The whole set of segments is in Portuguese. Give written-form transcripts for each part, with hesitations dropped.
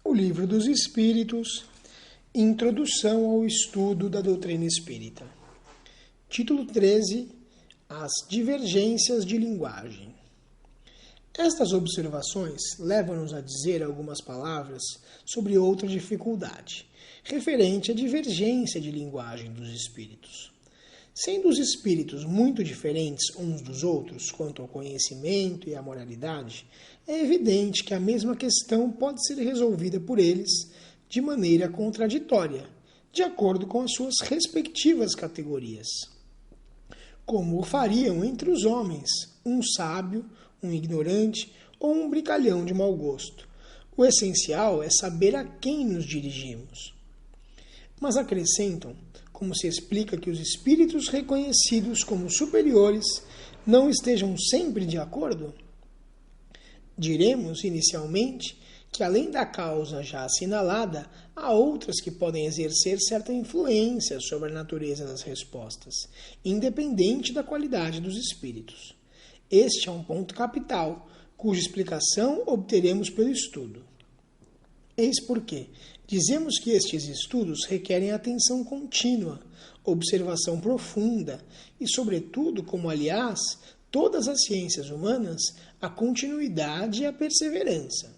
O Livro dos Espíritos, Introdução ao Estudo da Doutrina Espírita. Título 13, As Divergências de Linguagem. Estas observações levam-nos a dizer algumas palavras sobre outra dificuldade, referente à divergência de linguagem dos espíritos. Sendo os espíritos muito diferentes uns dos outros quanto ao conhecimento e à moralidade, é evidente que a mesma questão pode ser resolvida por eles de maneira contraditória, de acordo com as suas respectivas categorias. Como o fariam entre os homens, um sábio, um ignorante ou um brincalhão de mau gosto. O essencial é saber a quem nos dirigimos. Mas acrescentam, como se explica que os espíritos reconhecidos como superiores não estejam sempre de acordo? Diremos, inicialmente, que além da causa já assinalada, há outras que podem exercer certa influência sobre a natureza das respostas, independente da qualidade dos espíritos. Este é um ponto capital, cuja explicação obteremos pelo estudo. Eis porque dizemos que estes estudos requerem atenção contínua, observação profunda e, sobretudo, como aliás, todas as ciências humanas, a continuidade e a perseverança.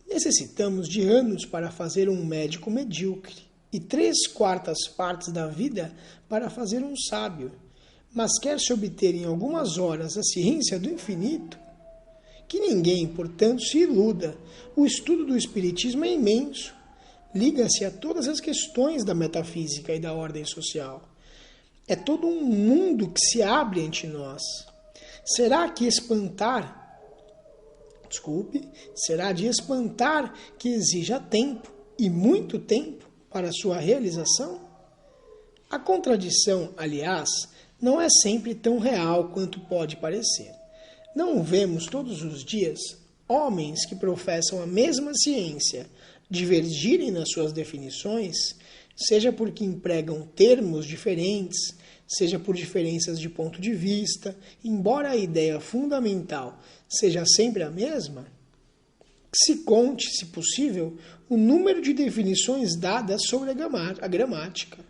Necessitamos de anos para fazer um médico medíocre e 3/4 partes da vida para fazer um sábio. Mas quer-se obter em algumas horas a ciência do infinito? Que ninguém, portanto, se iluda. O estudo do Espiritismo é imenso. Liga-se a todas as questões da metafísica e da ordem social. É todo um mundo que se abre ante nós. Será de espantar que exija tempo, e muito tempo, para sua realização? A contradição, aliás, não é sempre tão real quanto pode parecer. Não vemos todos os dias homens que professam a mesma ciência divergirem nas suas definições, seja porque empregam termos diferentes, seja por diferenças de ponto de vista, embora a ideia fundamental seja sempre a mesma? Que se conte, se possível, o número de definições dadas sobre a gramática.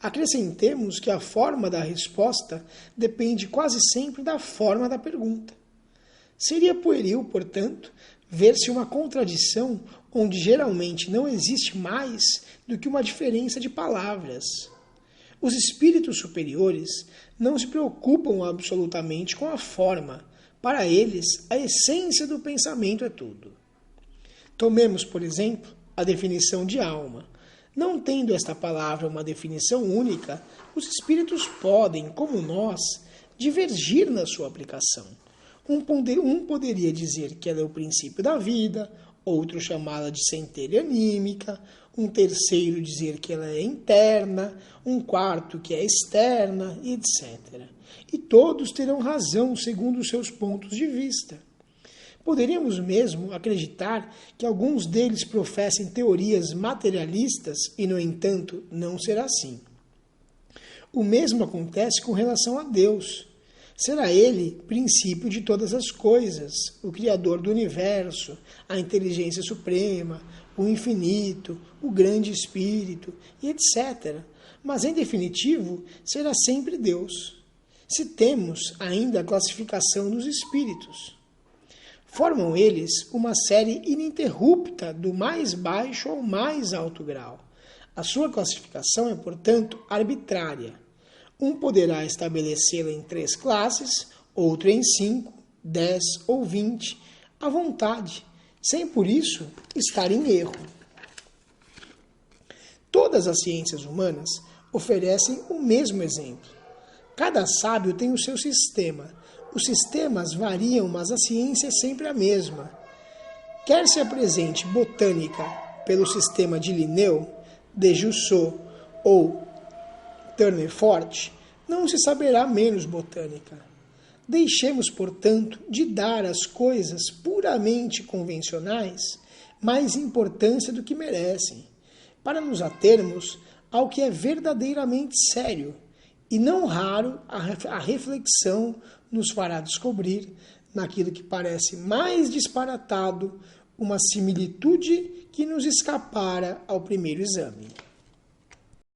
Acrescentemos que a forma da resposta depende quase sempre da forma da pergunta. Seria pueril, portanto, ver-se uma contradição onde geralmente não existe mais do que uma diferença de palavras. Os espíritos superiores não se preocupam absolutamente com a forma. Para eles, a essência do pensamento é tudo. Tomemos, por exemplo, a definição de alma. Não tendo esta palavra uma definição única, os espíritos podem, como nós, divergir na sua aplicação. Um poderia dizer que ela é o princípio da vida, outro chamá-la de centelha anímica, um terceiro dizer que ela é interna, um quarto que é externa, etc. E todos terão razão segundo os seus pontos de vista. Poderíamos mesmo acreditar que alguns deles professem teorias materialistas e, no entanto, não será assim. O mesmo acontece com relação a Deus. Será Ele princípio de todas as coisas, o Criador do universo, a inteligência suprema, o infinito, o grande Espírito, e etc. Mas, em definitivo, será sempre Deus. Se temos ainda a classificação dos espíritos. Formam eles uma série ininterrupta do mais baixo ao mais alto grau. A sua classificação é, portanto, arbitrária. Um poderá estabelecê-la em 3 classes, outro em 5, 10 ou 20, à vontade, sem por isso estar em erro. Todas as ciências humanas oferecem o mesmo exemplo. Cada sábio tem o seu sistema. Os sistemas variam, mas a ciência é sempre a mesma. Quer se apresente botânica pelo sistema de Linneu, de Jussot ou Tournefort, não se saberá menos botânica. Deixemos, portanto, de dar às coisas puramente convencionais mais importância do que merecem, para nos atermos ao que é verdadeiramente sério, e não raro a reflexão nos fará descobrir, naquilo que parece mais disparatado, uma similitude que nos escapara ao primeiro exame.